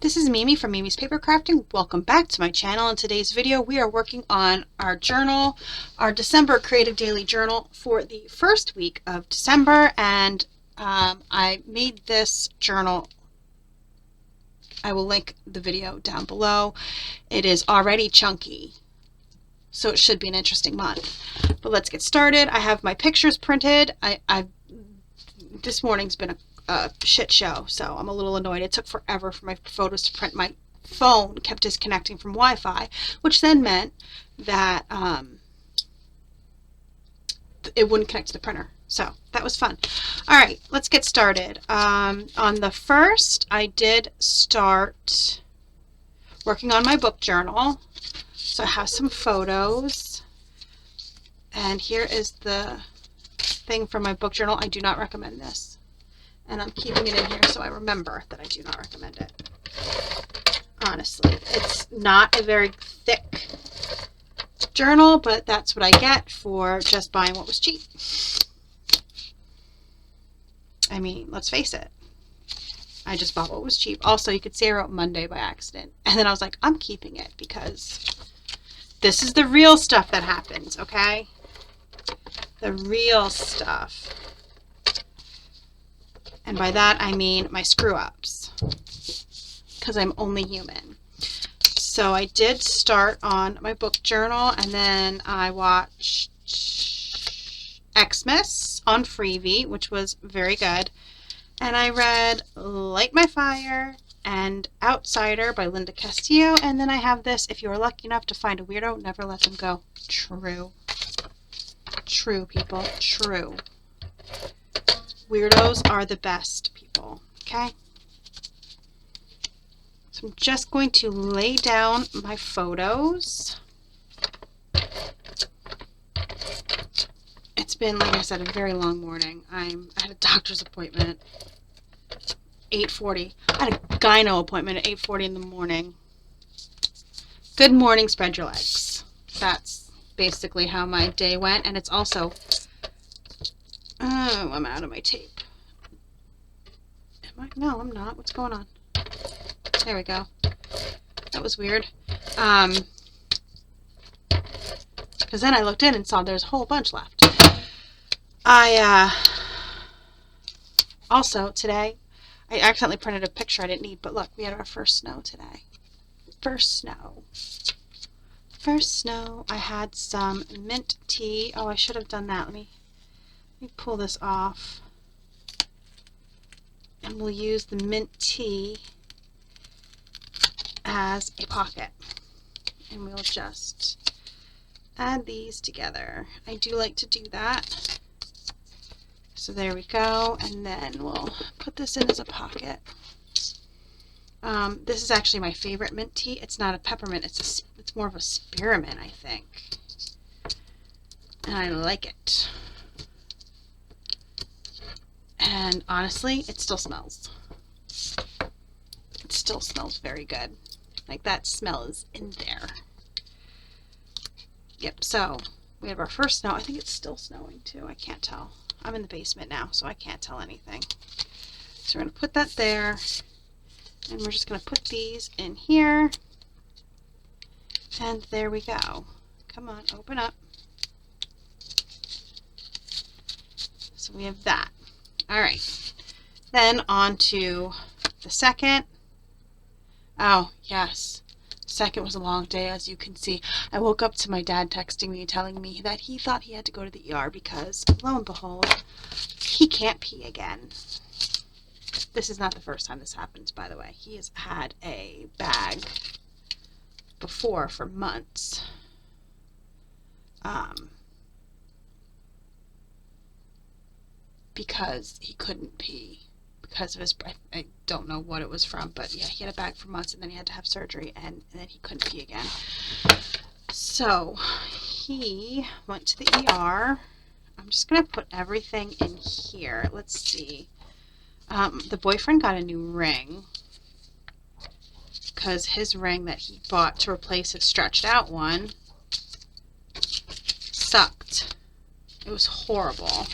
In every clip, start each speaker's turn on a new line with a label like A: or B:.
A: This is Mimi from Mimi's Paper Crafting. Welcome back to my channel. In today's video, we are working on our journal, our December Creative Daily Journal for the first week of December. And I made this journal. I will link the video down below. It is already chunky, so it should be an interesting month. But let's get started. I have my pictures printed. This morning's been a shit show, so I'm a little annoyed. It took forever for my photos to print. My phone kept disconnecting from Wi-Fi, which then meant that it wouldn't connect to the printer. So that was fun. All right, let's get started. On the first, I did start working on my book journal. So I have some photos, and here is the thing from my book journal. I do not recommend this. And I'm keeping it in here so I remember that I do not recommend it. Honestly, it's not a very thick journal, but that's what I get for just buying what was cheap. I mean, let's face it. I just bought what was cheap. Also, you could see I wrote Monday by accident. And then I was like, I'm keeping it because this is the real stuff that happens, okay? The real stuff. And by that, I mean my screw-ups, because I'm only human. So I did start on my book journal, and then I watched Xmas on Freebie, which was very good. And I read Light My Fire and Outsider by Linda Castillo. And then I have this, If You Are Lucky Enough to Find a Weirdo, Never Let Them Go. True. True, people. True. Weirdos are the best people, okay? So I'm just going to lay down my photos. It's been, like I said, a very long morning. I had a doctor's appointment at 8:40. I had a gyno appointment at 8:40 in the morning. Good morning, spread your legs. That's basically how my day went, and it's also... Oh, I'm out of my tape. Am I? No, I'm not. What's going on? There we go. That was weird. Because then I looked in and saw there's a whole bunch left. Also, today, I accidentally printed a picture I didn't need, but look, we had our first snow today. First snow. First snow. I had some mint tea. Oh, I should have done that. Let me pull this off, and we'll use the mint tea as a pocket, and we'll just add these together. I do like to do that. So there we go, and then we'll put this in as a pocket. This is actually my favorite mint tea. It's not a peppermint, it's more of a spearmint, I think, and I like it. And honestly, it still smells. It still smells very good. Like, that smell is in there. Yep, so we have our first snow. I think it's still snowing too. I can't tell. I'm in the basement now, so I can't tell anything. So we're going to put that there. And we're just going to put these in here. And there we go. Come on, open up. So we have that. All right, then on to the second. Oh, yes. Second was a long day, as you can see. I woke up to my dad texting me, telling me that he thought he had to go to the ER because, lo and behold, he can't pee again. This is not the first time this happens, by the way. He has had a bag before for months. Because he couldn't pee because of his, I don't know what it was from, but yeah, he had a bag for months, and then he had to have surgery, and then he couldn't pee again. So he went to the ER. I'm just going to put everything in here. Let's see. The boyfriend got a new ring because his ring that he bought to replace his stretched out one sucked. It was horrible.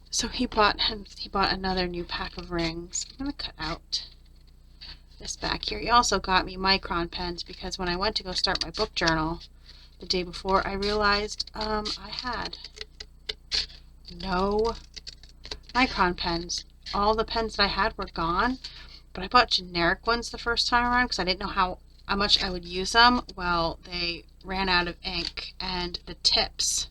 A: So he bought another new pack of rings. I'm going to cut out this back here. He also got me micron pens because when I went to go start my book journal the day before, I realized I had no micron pens. All the pens that I had were gone, but I bought generic ones the first time around because I didn't know how much I would use them. Well, they ran out of ink and the tips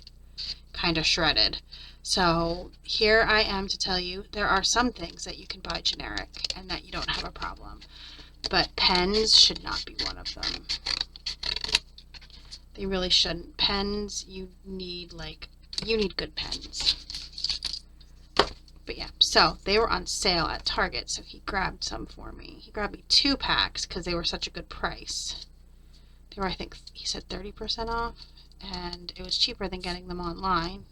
A: kind of shredded. So here I am to tell you there are some things that you can buy generic and that you don't have a problem, but pens should not be one of them. They really shouldn't. Pens, you need good pens. But yeah, so they were on sale at Target, so he grabbed some for me. He grabbed me 2 packs because they were such a good price. They were, I think, he said 30% off, and it was cheaper than getting them online.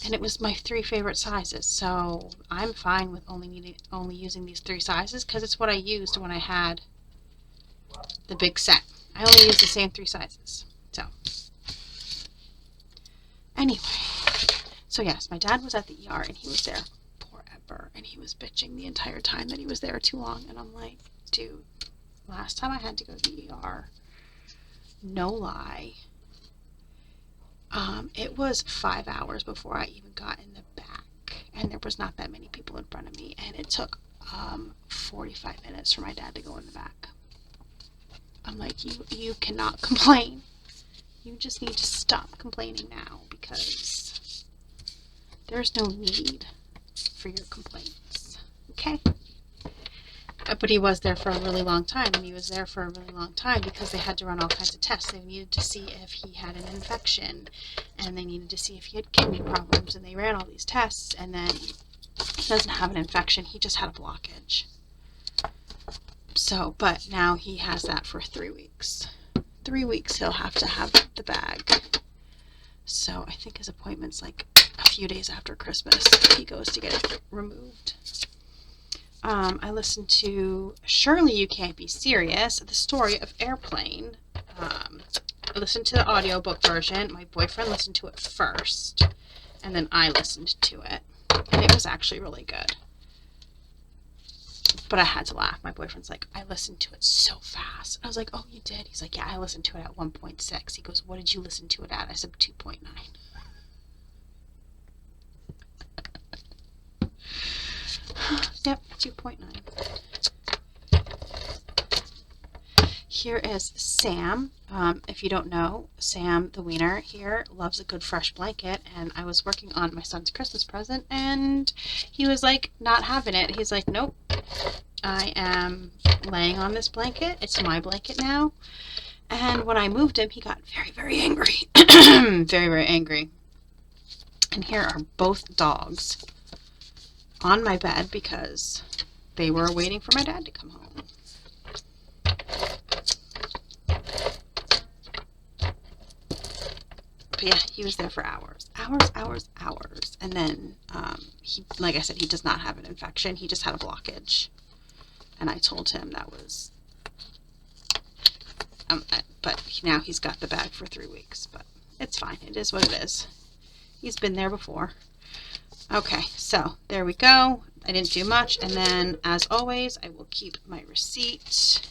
A: And it was my 3 favorite sizes, so I'm fine with only using these 3 sizes because it's what I used when I had the big set. I only used the same 3 sizes. So anyway, so yes, my dad was at the ER and he was there forever, and he was bitching the entire time that he was there too long, and I'm like, dude, last time I had to go to the ER, no lie, it was 5 hours before I even got in the back, and there was not that many people in front of me, and it took 45 minutes for my dad to go in the back. I'm like, you cannot complain. You just need to stop complaining now because there's no need for your complaints. Okay? But he was there for a really long time, and he was there for a really long time because they had to run all kinds of tests. They needed to see if he had an infection, and they needed to see if he had kidney problems, and they ran all these tests, and then he doesn't have an infection, he just had a blockage. So, but now he has that for 3 weeks. 3 weeks he'll have to have the bag. So I think his appointment's like a few days after Christmas. He goes to get it removed. I listened to Surely You Can't Be Serious, the story of Airplane. I listened to the audiobook version. My boyfriend listened to it first, and then I listened to it. And it was actually really good. But I had to laugh. My boyfriend's like, I listened to it so fast. I was like, oh, you did? He's like, yeah, I listened to it at 1.6. He goes, what did you listen to it at? I said 2.9. Yep, 2.9. Here is Sam. If you don't know, Sam the wiener here loves a good fresh blanket, and I was working on my son's Christmas present, and he was like not having it. He's like, nope, I am laying on this blanket. It's my blanket now. And when I moved him, he got very, very angry. Very, very angry. And here are both dogs on my bed because they were waiting for my dad to come home. But yeah, he was there for hours. And then, he, like I said, he does not have an infection. He just had a blockage. And I told him that was, but now he's got the bag for 3 weeks. But it's fine. It is what it is. He's been there before. Okay, so there we go. I didn't do much. And then, as always, I will keep my receipt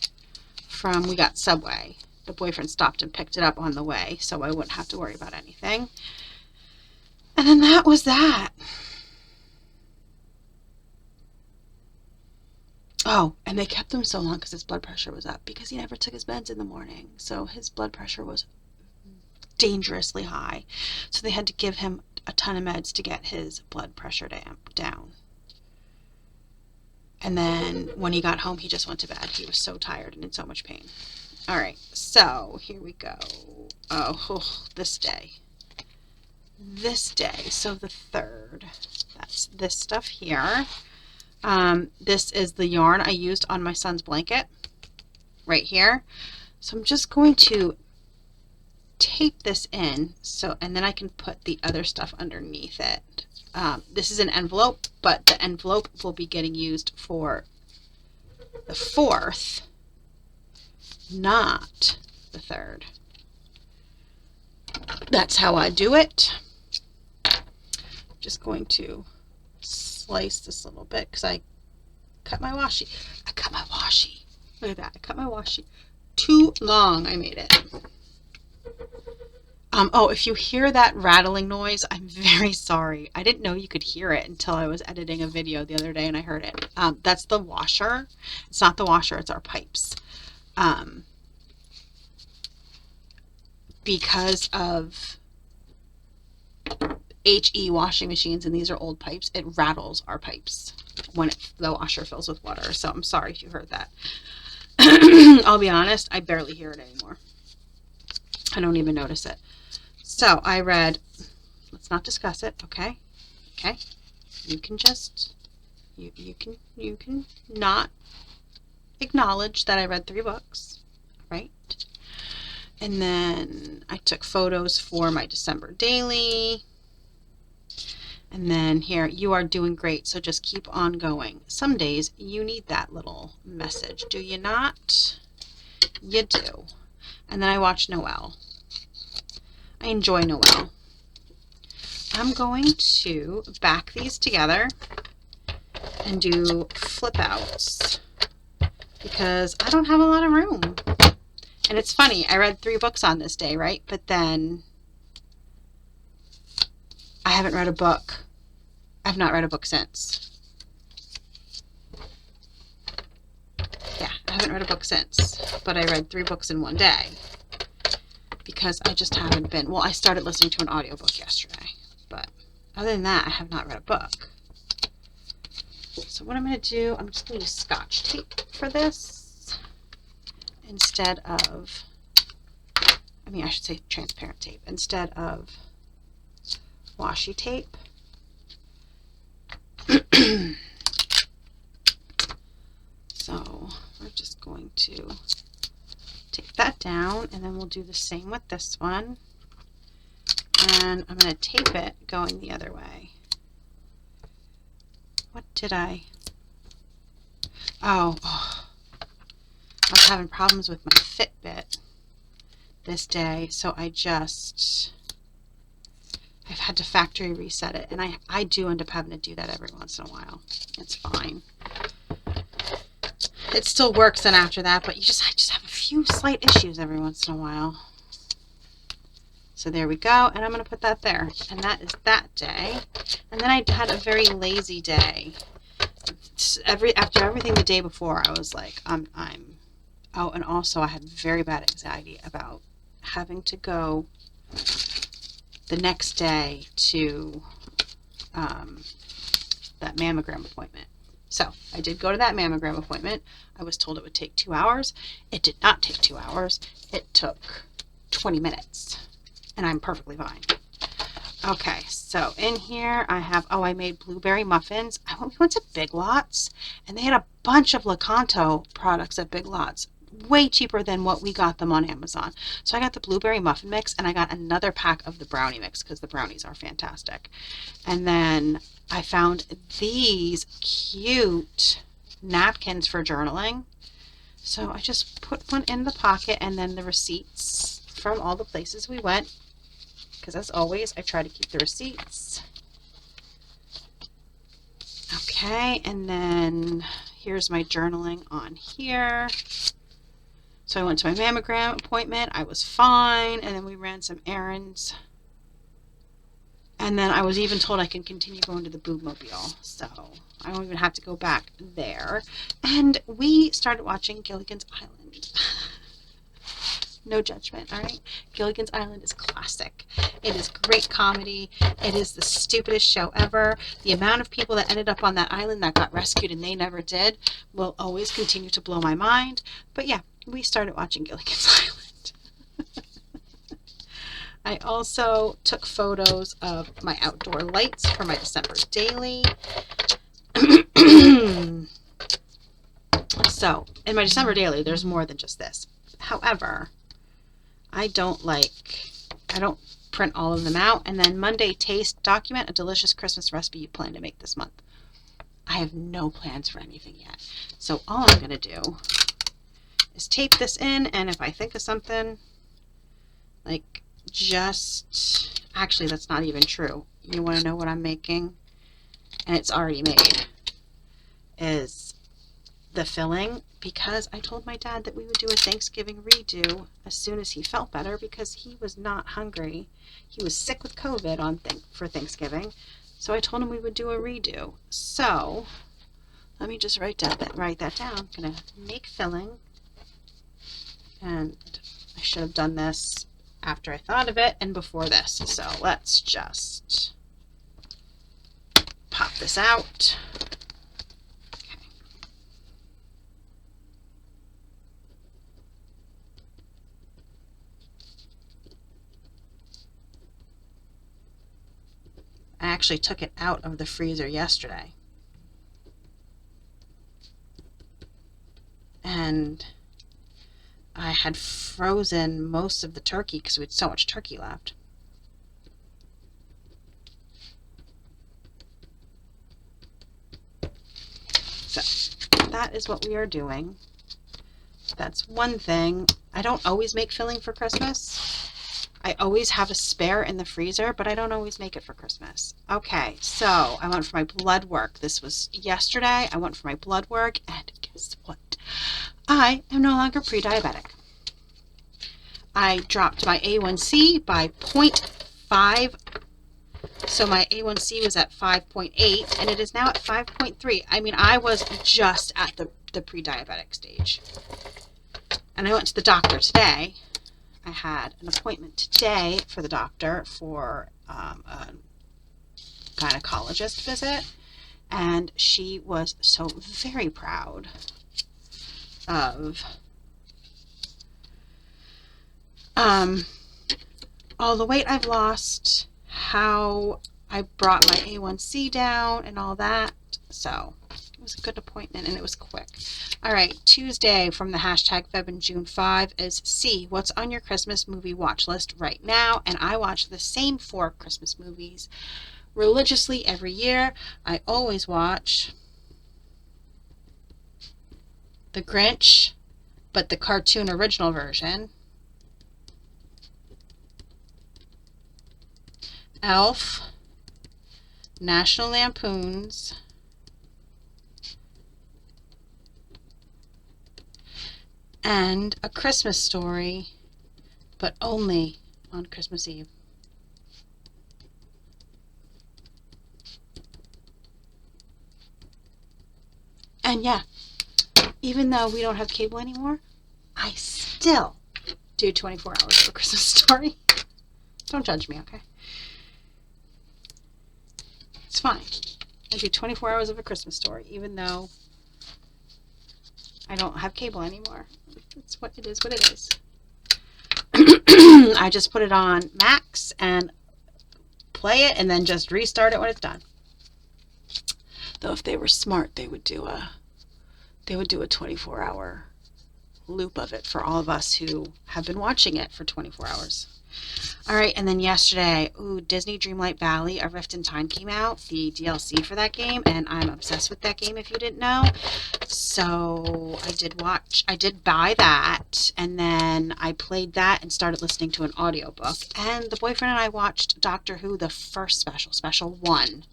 A: from, we got Subway. The boyfriend stopped and picked it up on the way, so I wouldn't have to worry about anything. And then that was that. Oh, and they kept him so long because his blood pressure was up because he never took his meds in the morning. So his blood pressure was dangerously high. So they had to give him a ton of meds to get his blood pressure down. And then when he got home, he just went to bed. He was so tired and in so much pain. All right, so here we go. Oh, this day. So the 3rd. That's this stuff here. This is the yarn I used on my son's blanket right here. So I'm just going to tape this in, and then I can put the other stuff underneath it. This is an envelope, but the envelope will be getting used for the 4th, not the 3rd. That's how I do it. I'm just going to slice this a little bit because I cut my washi. Look at that. I cut my washi too long. I made it. Oh, if you hear that rattling noise, I'm very sorry. I didn't know you could hear it until I was editing a video the other day and I heard it. That's the washer. It's not the washer, it's our pipes. Because of HE washing machines, and these are old pipes, it rattles our pipes when the washer fills with water. So I'm sorry if you heard that. I'll be honest, I barely hear it anymore. I don't even notice it. So I read, let's not discuss it, okay? Okay? You can just, you can not acknowledge that I read 3 books, right? And then I took photos for my December daily. And then here, you are doing great, so just keep on going. Some days you need that little message, do you not? You do. And then I watched Noel. I enjoy Noel. I'm going to back these together and do flip outs because I don't have a lot of room. And it's funny, I read 3 books on this day, right? But then I haven't read a book. I've not read a book since. Yeah, I haven't read a book since. But I read 3 books in one day. Because I just haven't been, well, I started listening to an audiobook yesterday, but other than that, I have not read a book. So what I'm going to do, I'm just going to use Scotch tape for this instead of, I should say transparent tape instead of washi tape. So we're just going to take that down, and then we'll do the same with this one. And I'm going to tape it going the other way. What did I... Oh, I was having problems with my Fitbit this day, so I've had to factory reset it, and I do end up having to do that every once in a while. It's fine. It still works then after that, but I just have a few slight issues every once in a while. So there we go, and I'm going to put that there. And that is that day. And then I had a very lazy day. After everything the day before, I was like, I'm out, and also I had very bad anxiety about having to go the next day to that mammogram appointment. So I did go to that mammogram appointment. I was told it would take 2 hours. It did not take 2 hours. It took 20 minutes. And I'm perfectly fine. Okay, so in here I have, I made blueberry muffins. We went to Big Lots, and they had a bunch of Lakanto products at Big Lots. Way cheaper than what we got them on Amazon. So I got the blueberry muffin mix, and I got another pack of the brownie mix because the brownies are fantastic. And then I found these cute napkins for journaling. So I just put one in the pocket, and then the receipts from all the places we went. Because as always, I try to keep the receipts. Okay, and then here's my journaling on here. So I went to my mammogram appointment. I was fine, and then we ran some errands. And then I was even told I can continue going to the boobmobile, so I don't even have to go back there. And we started watching Gilligan's Island. No judgment, all right? Gilligan's Island is classic. It is great comedy. It is the stupidest show ever. The amount of people that ended up on that island that got rescued and they never did will always continue to blow my mind. But yeah, we started watching Gilligan's Island. I also took photos of my outdoor lights for my December daily. So, in my December daily, there's more than just this. However, I don't print all of them out. And then Monday taste, document a delicious Christmas recipe you plan to make this month. I have no plans for anything yet. So all I'm going to do is tape this in, and if I think of something, like actually that's not even true. You want to know what I'm making? And it's already made. Is the filling because I told my dad that we would do a Thanksgiving redo as soon as he felt better because he was not hungry. He was sick with COVID for Thanksgiving. So I told him we would do a redo. So let me just write that down. I'm going to make filling. And I should have done this after I thought of it and before this. So let's just pop this out. Okay. I actually took it out of the freezer yesterday. And I had frozen most of the turkey because we had so much turkey left. So that is what we are doing. That's one thing. I don't always make filling for Christmas. I always have a spare in the freezer, but I don't always make it for Christmas. Okay, so I went for my blood work. This was yesterday. I went for my blood work, and guess what? I am no longer pre-diabetic. I dropped my A1C by 0.5. So my A1C was at 5.8, and it is now at 5.3. I mean, I was just at the pre-diabetic stage. And I went to the doctor today. I had an appointment today for the doctor for a gynecologist visit, and she was so very proud of all the weight I've lost, how I brought my A1C down and all that. So it was a good appointment and it was quick. All right, Tuesday from the hashtag FebinJune5 is C, what's on your Christmas movie watch list right now? And I watch the same 4 Christmas movies religiously every year. I always watch The Grinch, but the cartoon original version. Elf, National Lampoons, and A Christmas Story, but only on Christmas Eve. And yeah, even though we don't have cable anymore, I still do 24 hours of A Christmas Story. Don't judge me, okay? It's fine. I do 24 hours of A Christmas Story, even though I don't have cable anymore. It's what it is, what it is. I just put it on max and play it and then just restart it when it's done. Though if they were smart, they would do a 24-hour loop of it for all of us who have been watching it for 24 hours. All right, and then yesterday, Disney Dreamlight Valley: A Rift in Time came out, the DLC for that game, and I'm obsessed with that game if you didn't know. So I did buy that, and then I played that and started listening to an audiobook. And the boyfriend and I watched Doctor Who, the first special 1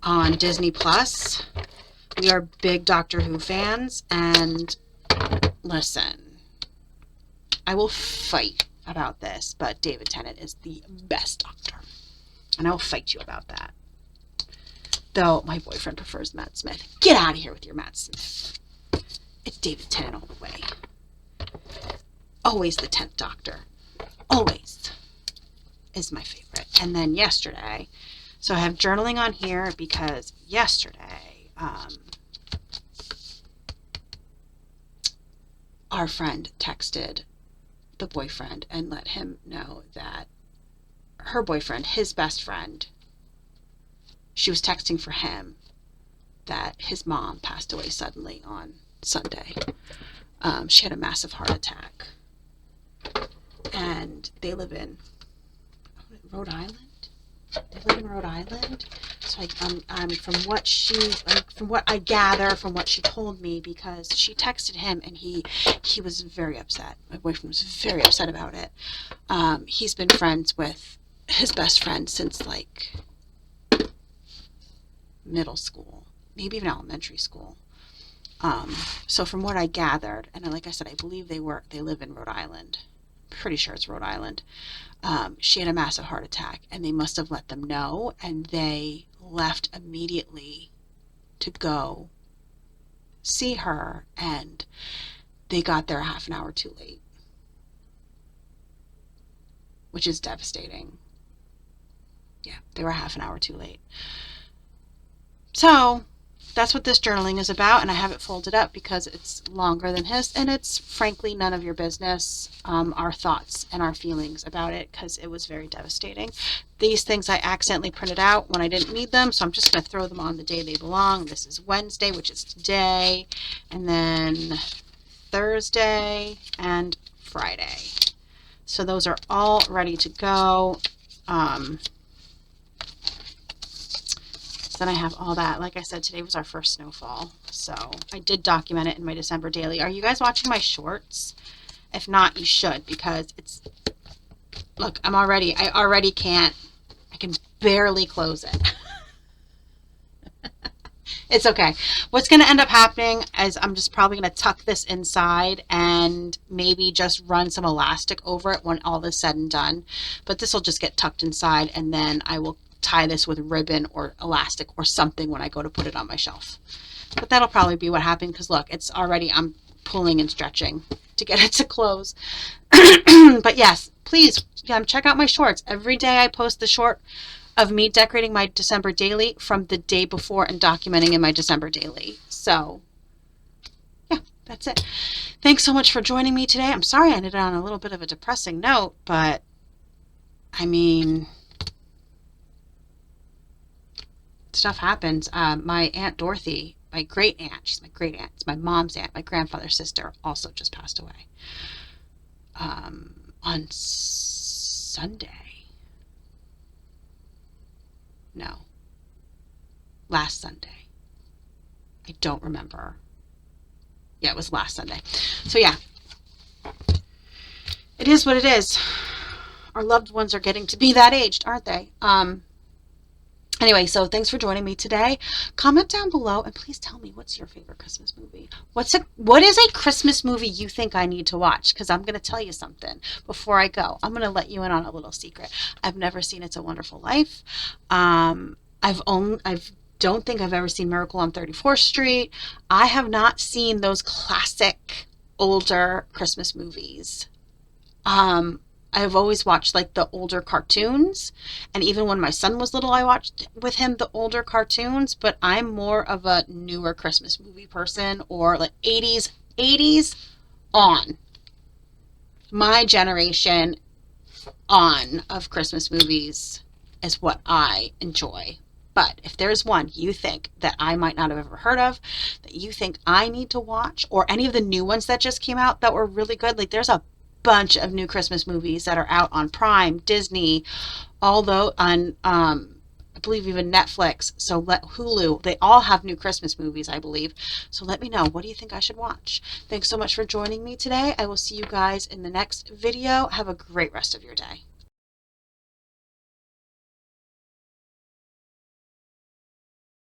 A: on Disney Plus. We are big Doctor Who fans, and listen, I will fight about this, but David Tennant is the best Doctor, and I will fight you about that. Though my boyfriend prefers Matt Smith. Get out of here with your Matt Smith. It's David Tennant all the way. Always the 10th Doctor. Always is my favorite. And then yesterday, so I have journaling on here because yesterday, our friend texted the boyfriend and let him know that her boyfriend, his best friend, she was texting for him that his mom passed away suddenly on Sunday. She had a massive heart attack. And they live in Rhode Island. They live in Rhode Island. So from what I gather from what she told me, because she texted him and he was very upset. My boyfriend was very upset about it. He's been friends with his best friend since like middle school, maybe even elementary school. So from what I gathered, and like I said, I believe they live in Rhode Island. Pretty sure it's Rhode Island. She had a massive heart attack, and they must have let them know, and they left immediately to go see her, and they got there half an hour too late, which is devastating. Yeah, they were half an hour too late. So that's what this journaling is about, and I have it folded up because it's longer than his, and it's frankly none of your business, our thoughts and our feelings about it, because it was very devastating. These things I accidentally printed out when I didn't need them, so I'm just going to throw them on the day they belong. This is Wednesday, which is today, and then Thursday and Friday. So those are all ready to go. Then I have all that. Like I said, today was our first snowfall, so I did document it in my December daily. Are you guys watching my shorts? If not, you should, because it's, look, I already can't, I can barely close it. It's okay. What's going to end up happening is I'm just probably going to tuck this inside and maybe just run some elastic over it when all is said and done. But this will just get tucked inside, and then I will tie this with ribbon or elastic or something when I go to put it on my shelf. But that'll probably be what happened, because look, it's already, I'm pulling and stretching to get it to close. But yes, please check out my shorts. Every day I post the short of me decorating my December daily from the day before and documenting in my December daily. So yeah, that's it. Thanks so much for joining me today. I'm sorry I ended on a little bit of a depressing note, but I mean, stuff happens. My Aunt Dorothy, my great aunt, she's my great aunt, it's my mom's aunt, my grandfather's sister, also just passed away on Sunday. No, last Sunday. I don't remember. Yeah, it was last Sunday. So yeah, it is what it is. Our loved ones are getting to be that aged, aren't they? Anyway, so thanks for joining me today. Comment down below and please tell me, what's your favorite Christmas movie? What is a Christmas movie you think I need to watch? Because I'm going to tell you something before I go. I'm going to let you in on a little secret. I've never seen It's a Wonderful Life. I don't think I've ever seen Miracle on 34th Street. I have not seen those classic older Christmas movies. I've always watched like the older cartoons, and even when my son was little I watched with him the older cartoons, but I'm more of a newer Christmas movie person, or like 80s on. My generation on of Christmas movies is what I enjoy. But if there's one you think that I might not have ever heard of, that you think I need to watch, or any of the new ones that just came out that were really good, like there's a bunch of new Christmas movies that are out on Prime, Disney, although on I believe even Netflix, so Hulu, they all have new Christmas movies, I believe. So let me know, what do you think I should watch? Thanks so much for joining me today. I will see you guys in the next video. Have a great rest of your day.